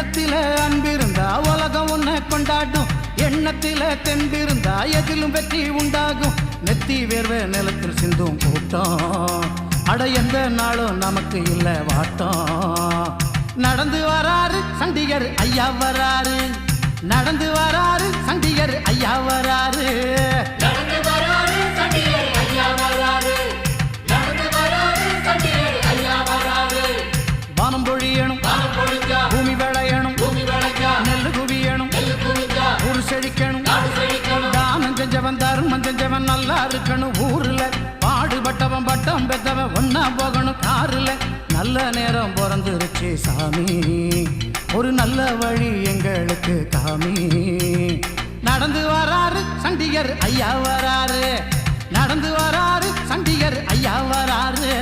உள்ளத்தில அன்பிருந்தா உலகம் உன்னை கொண்டாடும். எண்ணத்தில தெம்பிருந்தா எதிலும் வெற்றி உண்டாகும். நெத்தி வேர்வை நிலத்தில் சிந்தும் கூட்டம், அட எந்த நாளும் நமக்கு இல்ல வாட்டம். நடந்து வராரு சண்டிகர் ஐயா வராரு, நடந்து வராரு சண்டிகர் ஐயா வராரு, நடந்து வராரு சண்டிகர் ஐயா வராரு, நடந்து வராரு சண்டிகர் ஐயா வராரு. வானம் பொழியணும் வானம் பொழிஞ்சா பூமி விளையணும், பூமி விளைஞ்சா நெல்லு குவியணும், நெல்லு குவிஞ்சா ஊர் செழிக்கணும், நாடு செழிக்கணும். தானம் செஞ்சவன் தர்மம் செஞ்சவன் நல்லா இருக்கணும். ஊர்ல பாடுபட்டவன் பட்டம் பெற்றவன் ஒன்னா போகணும். காருல நல்ல நேரம் பிறந்துருச்சு சாமி, ஒரு நல்ல வழி எங்களுக்கு காமி. நடந்து வராரு சண்டிகர் ஐயா வராரு, நடந்து வராரு சண்டிகர் ஐயா வராரு.